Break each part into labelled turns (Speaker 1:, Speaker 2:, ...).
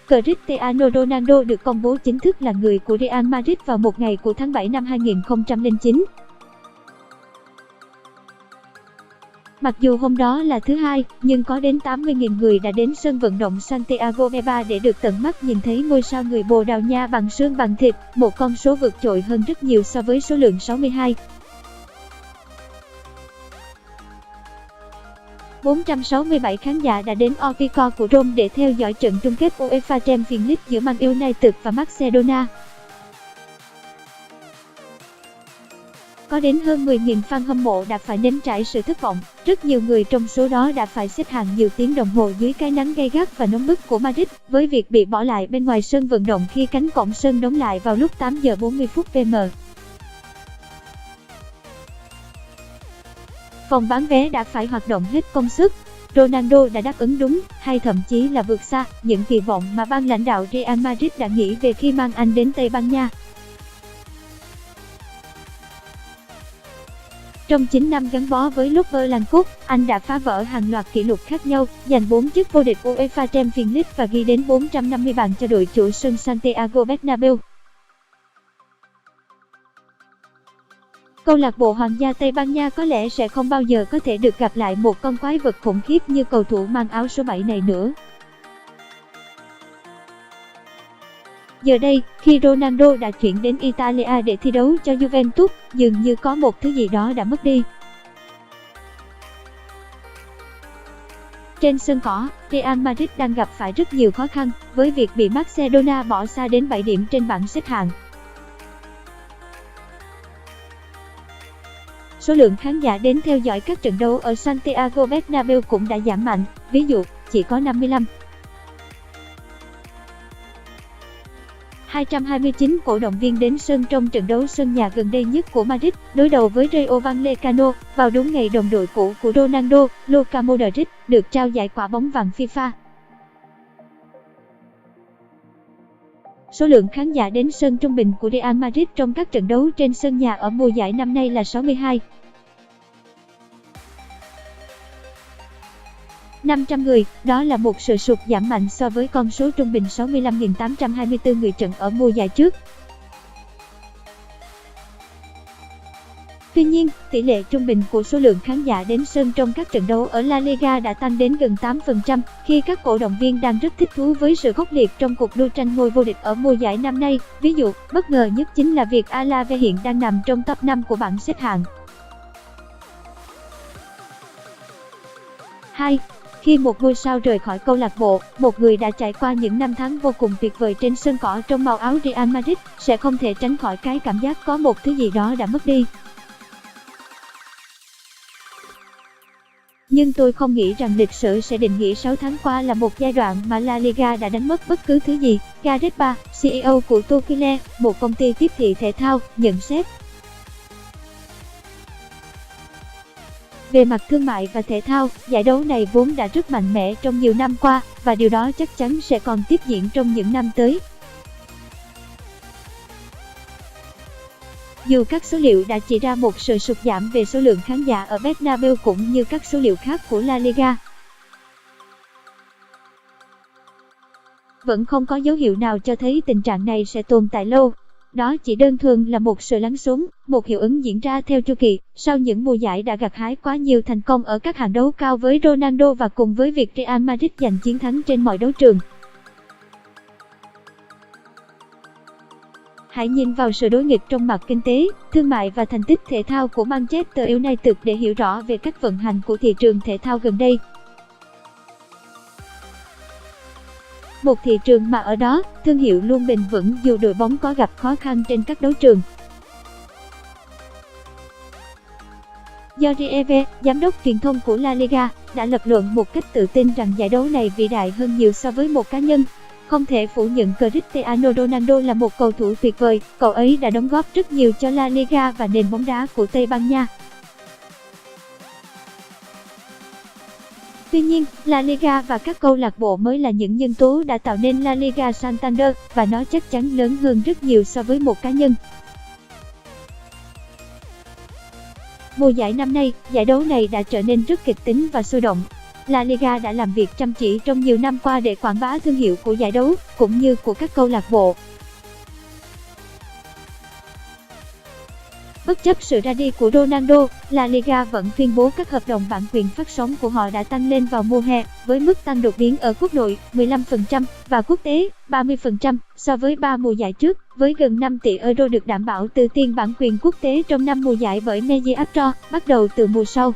Speaker 1: Cristiano Ronaldo được công bố chính thức là người của Real Madrid vào một ngày của tháng 7 năm 2009. Mặc dù hôm đó là thứ Hai, nhưng có đến 80.000 người đã đến sân vận động Santiago Bernabéu để được tận mắt nhìn thấy ngôi sao người Bồ Đào Nha bằng xương bằng thịt, một con số vượt trội hơn rất nhiều so với số lượng 62. 467 khán giả đã đến Olympia của Rome để theo dõi trận chung kết UEFA Champions League giữa Man United và Barcelona. Có đến hơn 10.000 fan hâm mộ đã phải nếm trải sự thất vọng. Rất nhiều người trong số đó đã phải xếp hàng nhiều tiếng đồng hồ dưới cái nắng gay gắt và nóng bức của Madrid, với việc bị bỏ lại bên ngoài sân vận động khi cánh cổng sân đóng lại vào lúc 8 giờ 40 phút PM. Phòng bán vé đã phải hoạt động hết công suất. Ronaldo đã đáp ứng đúng, hay thậm chí là vượt xa, những kỳ vọng mà ban lãnh đạo Real Madrid đã nghĩ về khi mang anh đến Tây Ban Nha. Trong 9 năm gắn bó với Club Blanco, anh đã phá vỡ hàng loạt kỷ lục khác nhau, giành 4 chức vô địch UEFA Champions League và ghi đến 450 bàn cho đội chủ sân Santiago Bernabéu. Câu lạc bộ Hoàng gia Tây Ban Nha có lẽ sẽ không bao giờ có thể được gặp lại một con quái vật khủng khiếp như cầu thủ mang áo số 7 này nữa. Giờ đây, khi Ronaldo đã chuyển đến Italia để thi đấu cho Juventus, dường như có một thứ gì đó đã mất đi. Trên sân cỏ, Real Madrid đang gặp phải rất nhiều khó khăn, với việc bị Barcelona bỏ xa đến 7 điểm trên bảng xếp hạng. Số lượng khán giả đến theo dõi các trận đấu ở Santiago Bernabéu cũng đã giảm mạnh, ví dụ, chỉ có 229 cổ động viên đến sân trong trận đấu sân nhà gần đây nhất của Madrid, đối đầu với Rayo Vallecano, vào đúng ngày đồng đội cũ của Ronaldo, Luka Modric, được trao giải quả bóng vàng FIFA. Số lượng khán giả đến sân trung bình của Real Madrid trong các trận đấu trên sân nhà ở mùa giải năm nay là 62.500 người, đó là một sự sụt giảm mạnh so với con số trung bình 65.824 người trận ở mùa giải trước. Tuy nhiên, tỷ lệ trung bình của số lượng khán giả đến sân trong các trận đấu ở La Liga đã tăng đến gần 8%, khi các cổ động viên đang rất thích thú với sự khốc liệt trong cuộc đua tranh ngôi vô địch ở mùa giải năm nay. Ví dụ, bất ngờ nhất chính là việc Alavés hiện đang nằm trong top 5 của bảng xếp hạng. 2. Khi một ngôi sao rời khỏi câu lạc bộ, một người đã trải qua những năm tháng vô cùng tuyệt vời trên sân cỏ trong màu áo Real Madrid, sẽ không thể tránh khỏi cái cảm giác có một thứ gì đó đã mất đi. Nhưng tôi không nghĩ rằng lịch sử sẽ định nghĩa 6 tháng qua là một giai đoạn mà La Liga đã đánh mất bất cứ thứ gì. Gareth Bale, CEO của Tuchel, một công ty tiếp thị thể thao, nhận xét. Về mặt thương mại và thể thao, giải đấu này vốn đã rất mạnh mẽ trong nhiều năm qua, và điều đó chắc chắn sẽ còn tiếp diễn trong những năm tới. Dù các số liệu đã chỉ ra một sự sụt giảm về số lượng khán giả ở Bernabéu cũng như các số liệu khác của La Liga, vẫn không có dấu hiệu nào cho thấy tình trạng này sẽ tồn tại lâu. Đó chỉ đơn thuần là một sự lắng xuống, một hiệu ứng diễn ra theo chu kỳ, sau những mùa giải đã gặt hái quá nhiều thành công ở các hạng đấu cao với Ronaldo và cùng với việc Real Madrid giành chiến thắng trên mọi đấu trường. Hãy nhìn vào sự đối nghịch trong mặt kinh tế, thương mại và thành tích thể thao của Manchester United để hiểu rõ về cách vận hành của thị trường thể thao gần đây. Một thị trường mà ở đó, thương hiệu luôn bền vững dù đội bóng có gặp khó khăn trên các đấu trường. Jordi Alba, giám đốc truyền thông của La Liga, đã lập luận một cách tự tin rằng giải đấu này vĩ đại hơn nhiều so với một cá nhân. Không thể phủ nhận Cristiano Ronaldo là một cầu thủ tuyệt vời, cậu ấy đã đóng góp rất nhiều cho La Liga và nền bóng đá của Tây Ban Nha. Tuy nhiên, La Liga và các câu lạc bộ mới là những nhân tố đã tạo nên La Liga Santander, và nó chắc chắn lớn hơn rất nhiều so với một cá nhân. Mùa giải năm nay, giải đấu này đã trở nên rất kịch tính và sôi động. La Liga đã làm việc chăm chỉ trong nhiều năm qua để quảng bá thương hiệu của giải đấu, cũng như của các câu lạc bộ. Bất chấp sự ra đi của Ronaldo, La Liga vẫn tuyên bố các hợp đồng bản quyền phát sóng của họ đã tăng lên vào mùa hè, với mức tăng đột biến ở quốc nội 15% và quốc tế 30% so với 3 mùa giải trước, với gần 5 tỷ euro được đảm bảo từ tiền bản quyền quốc tế trong 5 mùa giải bởi Mediapro, bắt đầu từ mùa sau.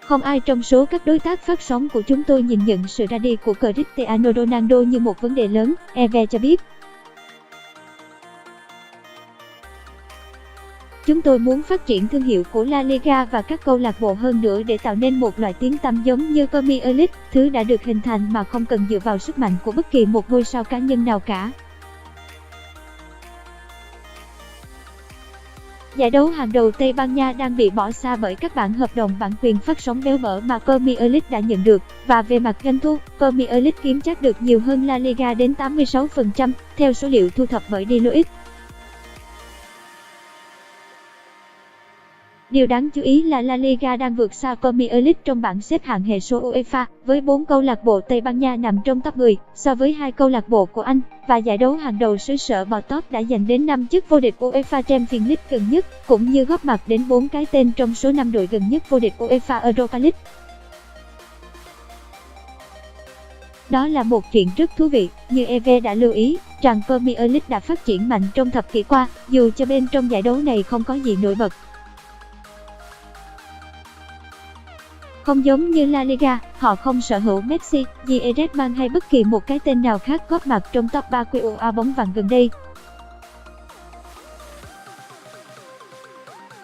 Speaker 1: Không ai trong số các đối tác phát sóng của chúng tôi nhìn nhận sự ra đi của Cristiano Ronaldo như một vấn đề lớn, EVE cho biết. Chúng tôi muốn phát triển thương hiệu của La Liga và các câu lạc bộ hơn nữa để tạo nên một loại tiếng tăm giống như Premier League, thứ đã được hình thành mà không cần dựa vào sức mạnh của bất kỳ một ngôi sao cá nhân nào cả. Giải đấu hàng đầu Tây Ban Nha đang bị bỏ xa bởi các bản hợp đồng bản quyền phát sóng béo bở mà Premier League đã nhận được, và về mặt doanh thu, Premier League kiếm chắc được nhiều hơn La Liga đến 86%, theo số liệu thu thập bởi Deloitte. Điều đáng chú ý là La Liga đang vượt xa Premier League trong bảng xếp hạng hệ số UEFA, với 4 câu lạc bộ Tây Ban Nha nằm trong top 10, so với 2 câu lạc bộ của Anh, và giải đấu hàng đầu xứ sở bò tóp đã giành đến 5 chức vô địch UEFA Champions League gần nhất, cũng như góp mặt đến 4 cái tên trong số 5 đội gần nhất vô địch UEFA Europa League. Đó là một chuyện rất thú vị, như EVE đã lưu ý, rằng Premier League đã phát triển mạnh trong thập kỷ qua, dù cho bên trong giải đấu này không có gì nổi bật. Không giống như La Liga, họ không sở hữu Messi, Griezmann hay bất kỳ một cái tên nào khác góp mặt trong top 3 QOA bóng vàng gần đây.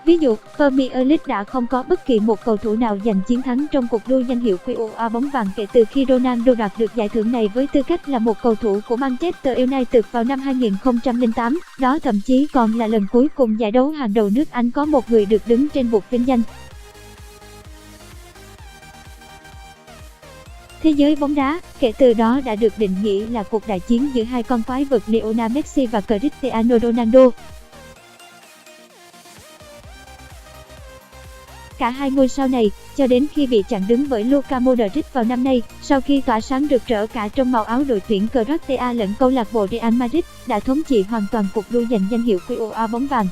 Speaker 1: Ví dụ, Premier League đã không có bất kỳ một cầu thủ nào giành chiến thắng trong cuộc đua danh hiệu QOA bóng vàng kể từ khi Ronaldo đoạt được giải thưởng này với tư cách là một cầu thủ của Manchester United vào năm 2008. Đó thậm chí còn là lần cuối cùng giải đấu hàng đầu nước Anh có một người được đứng trên bục vinh danh. Thế giới bóng đá, kể từ đó đã được định nghĩa là cuộc đại chiến giữa hai con quái vật Lionel Messi và Cristiano Ronaldo. Cả hai ngôi sao này, cho đến khi bị chặn đứng bởi Luka Modric vào năm nay, sau khi tỏa sáng rực rỡ cả trong màu áo đội tuyển Croatia lẫn câu lạc bộ Real Madrid, đã thống trị hoàn toàn cuộc đua giành danh hiệu QOA bóng vàng.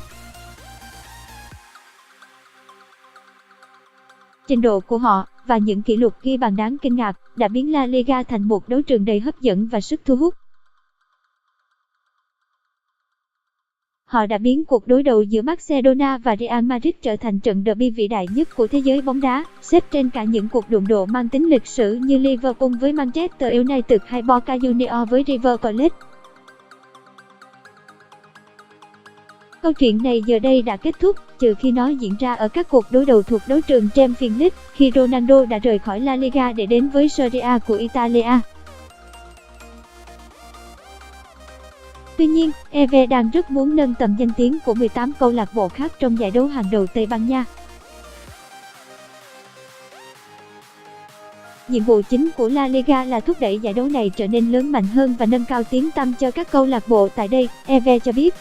Speaker 1: Trình độ của họ và những kỷ lục ghi bàn đáng kinh ngạc đã biến La Liga thành một đấu trường đầy hấp dẫn và sức thu hút. Họ đã biến cuộc đối đầu giữa Barcelona và Real Madrid trở thành trận derby vĩ đại nhất của thế giới bóng đá, xếp trên cả những cuộc đụng độ mang tính lịch sử như Liverpool với Manchester United hay Boca Juniors với River Plate. Câu chuyện này giờ đây đã kết thúc, trừ khi nó diễn ra ở các cuộc đối đầu thuộc đấu trường Champions League, khi Ronaldo đã rời khỏi La Liga để đến với Serie A của Italia. Tuy nhiên, EVE đang rất muốn nâng tầm danh tiếng của 18 câu lạc bộ khác trong giải đấu hàng đầu Tây Ban Nha. Nhiệm vụ chính của La Liga là thúc đẩy giải đấu này trở nên lớn mạnh hơn và nâng cao tiếng tăm cho các câu lạc bộ tại đây, EVE cho biết.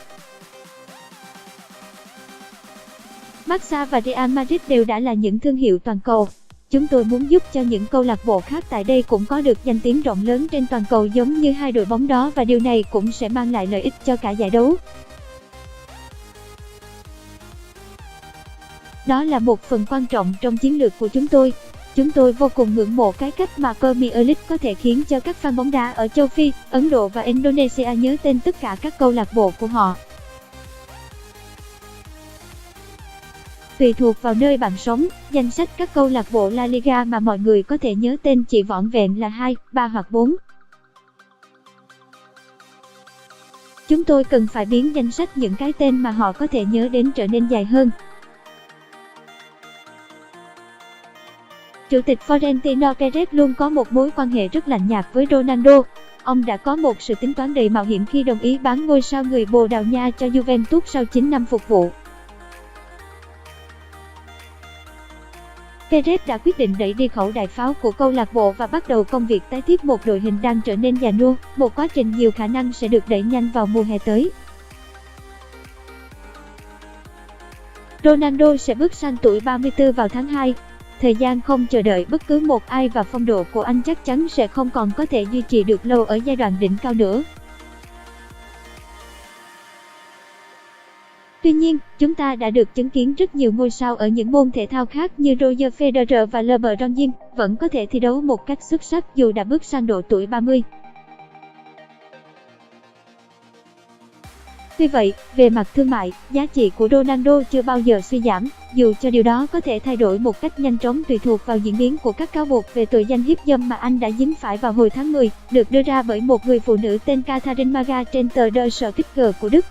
Speaker 1: Barca và Real Madrid đều đã là những thương hiệu toàn cầu. Chúng tôi muốn giúp cho những câu lạc bộ khác tại đây cũng có được danh tiếng rộng lớn trên toàn cầu giống như hai đội bóng đó, và điều này cũng sẽ mang lại lợi ích cho cả giải đấu. Đó là một phần quan trọng trong chiến lược của chúng tôi. Chúng tôi vô cùng ngưỡng mộ cái cách mà Premier League có thể khiến cho các fan bóng đá ở châu Phi, Ấn Độ và Indonesia nhớ tên tất cả các câu lạc bộ của họ. Tùy thuộc vào nơi bạn sống, danh sách các câu lạc bộ La Liga mà mọi người có thể nhớ tên chỉ vỏn vẹn là 2, 3 hoặc 4. Chúng tôi cần phải biến danh sách những cái tên mà họ có thể nhớ đến trở nên dài hơn. Chủ tịch Florentino Perez luôn có một mối quan hệ rất lạnh nhạt với Ronaldo. Ông đã có một sự tính toán đầy mạo hiểm khi đồng ý bán ngôi sao người Bồ Đào Nha cho Juventus sau 9 năm phục vụ. Perez đã quyết định đẩy đi khẩu đại pháo của câu lạc bộ và bắt đầu công việc tái thiết một đội hình đang trở nên già nua, một quá trình nhiều khả năng sẽ được đẩy nhanh vào mùa hè tới. Ronaldo sẽ bước sang tuổi 34 vào tháng 2. Thời gian không chờ đợi bất cứ một ai và phong độ của anh chắc chắn sẽ không còn có thể duy trì được lâu ở giai đoạn đỉnh cao nữa. Tuy nhiên, chúng ta đã được chứng kiến rất nhiều ngôi sao ở những môn thể thao khác như Roger Federer và LeBron James vẫn có thể thi đấu một cách xuất sắc dù đã bước sang độ tuổi 30. Tuy vậy, về mặt thương mại, giá trị của Ronaldo chưa bao giờ suy giảm, dù cho điều đó có thể thay đổi một cách nhanh chóng tùy thuộc vào diễn biến của các cáo buộc về tội danh hiếp dâm mà anh đã dính phải vào hồi tháng 10, được đưa ra bởi một người phụ nữ tên Katharine Maga trên tờ Der Spiegel của Đức.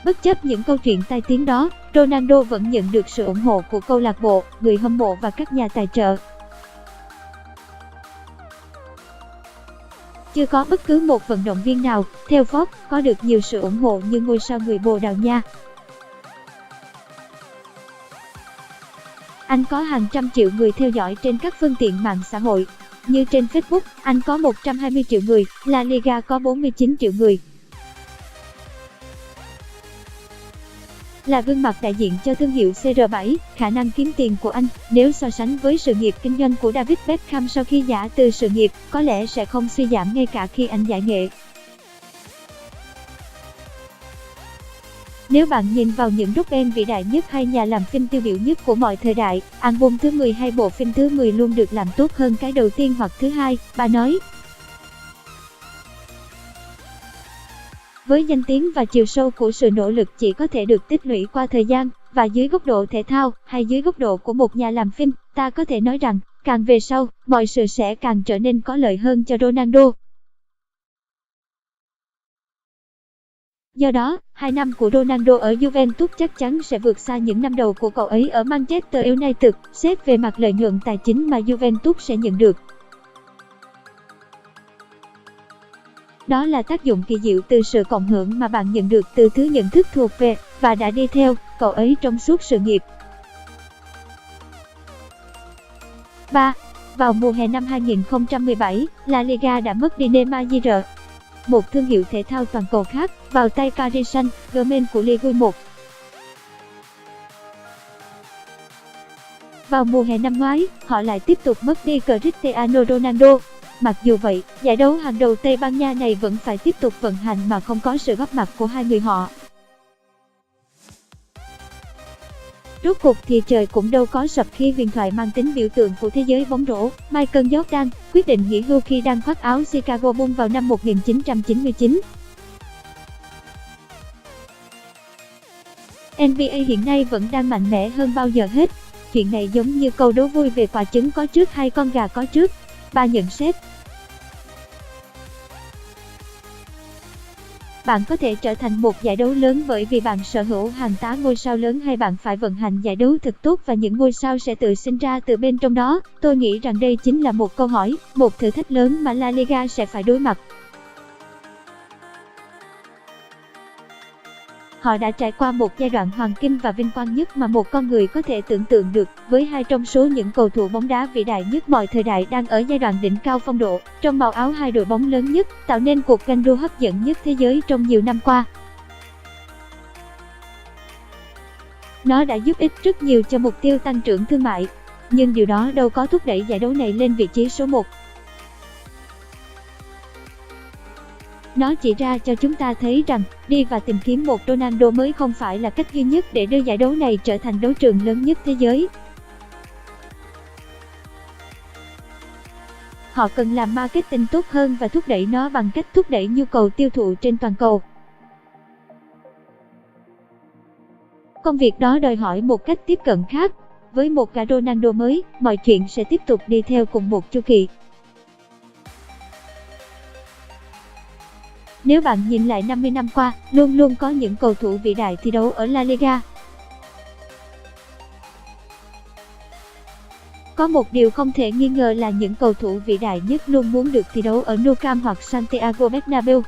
Speaker 1: Bất chấp những câu chuyện tai tiếng đó, Ronaldo vẫn nhận được sự ủng hộ của câu lạc bộ, người hâm mộ và các nhà tài trợ. Chưa có bất cứ một vận động viên nào, theo Forbes, có được nhiều sự ủng hộ như ngôi sao người Bồ Đào Nha. Anh có hàng trăm triệu người theo dõi trên các phương tiện mạng xã hội. Như trên Facebook, anh có 120 triệu người, La Liga có 49 triệu người. Là gương mặt đại diện cho thương hiệu CR7, khả năng kiếm tiền của anh, nếu so sánh với sự nghiệp kinh doanh của David Beckham sau khi giã từ sự nghiệp, có lẽ sẽ không suy giảm ngay cả khi anh giải nghệ. Nếu bạn nhìn vào những rock band vĩ đại nhất hay nhà làm phim tiêu biểu nhất của mọi thời đại, album thứ 10 hay bộ phim thứ 10 luôn được làm tốt hơn cái đầu tiên hoặc thứ hai, bà nói. Với danh tiếng và chiều sâu của sự nỗ lực chỉ có thể được tích lũy qua thời gian, và dưới góc độ thể thao, hay dưới góc độ của một nhà làm phim, ta có thể nói rằng, càng về sau, mọi sự sẽ càng trở nên có lợi hơn cho Ronaldo. Do đó, 2 năm của Ronaldo ở Juventus chắc chắn sẽ vượt xa những năm đầu của cậu ấy ở Manchester United, xét về mặt lợi nhuận tài chính mà Juventus sẽ nhận được. Đó là tác dụng kỳ diệu từ sự cộng hưởng mà bạn nhận được từ thứ nhận thức thuộc về, và đã đi theo, cậu ấy trong suốt sự nghiệp. 3. Vào mùa hè năm 2017, La Liga đã mất đi Neymar Jr., một thương hiệu thể thao toàn cầu khác, vào tay Paris Saint-Germain của Ligue 1. Vào mùa hè năm ngoái, họ lại tiếp tục mất đi Cristiano Ronaldo. Mặc dù vậy, giải đấu hàng đầu Tây Ban Nha này vẫn phải tiếp tục vận hành mà không có sự góp mặt của hai người họ. Rốt cuộc thì trời cũng đâu có sập khi huyền thoại mang tính biểu tượng của thế giới bóng rổ, Michael Jordan, quyết định nghỉ hưu khi đang khoác áo Chicago Bulls vào năm 1999. NBA hiện nay vẫn đang mạnh mẽ hơn bao giờ hết. Chuyện này giống như câu đố vui về quả trứng có trước hay con gà có trước. 3 nhận xét. Bạn có thể trở thành một giải đấu lớn bởi vì bạn sở hữu hàng tá ngôi sao lớn, hay bạn phải vận hành giải đấu thật tốt và những ngôi sao sẽ tự sinh ra từ bên trong đó? Tôi nghĩ rằng đây chính là một câu hỏi, một thử thách lớn mà La Liga sẽ phải đối mặt. Họ đã trải qua một giai đoạn hoàng kim và vinh quang nhất mà một con người có thể tưởng tượng được, với hai trong số những cầu thủ bóng đá vĩ đại nhất mọi thời đại đang ở giai đoạn đỉnh cao phong độ, trong màu áo hai đội bóng lớn nhất, tạo nên cuộc ganh đua hấp dẫn nhất thế giới trong nhiều năm qua. Nó đã giúp ích rất nhiều cho mục tiêu tăng trưởng thương mại, nhưng điều đó đâu có thúc đẩy giải đấu này lên vị trí số 1. Nó chỉ ra cho chúng ta thấy rằng, đi và tìm kiếm một Ronaldo mới không phải là cách duy nhất để đưa giải đấu này trở thành đấu trường lớn nhất thế giới. Họ cần làm marketing tốt hơn và thúc đẩy nó bằng cách thúc đẩy nhu cầu tiêu thụ trên toàn cầu. Công việc đó đòi hỏi một cách tiếp cận khác. Với một gã Ronaldo mới, mọi chuyện sẽ tiếp tục đi theo cùng một chu kỳ. Nếu bạn nhìn lại 50 năm qua, luôn luôn có những cầu thủ vĩ đại thi đấu ở La Liga. Có một điều không thể nghi ngờ là những cầu thủ vĩ đại nhất luôn muốn được thi đấu ở Nou Camp hoặc Santiago Bernabeu.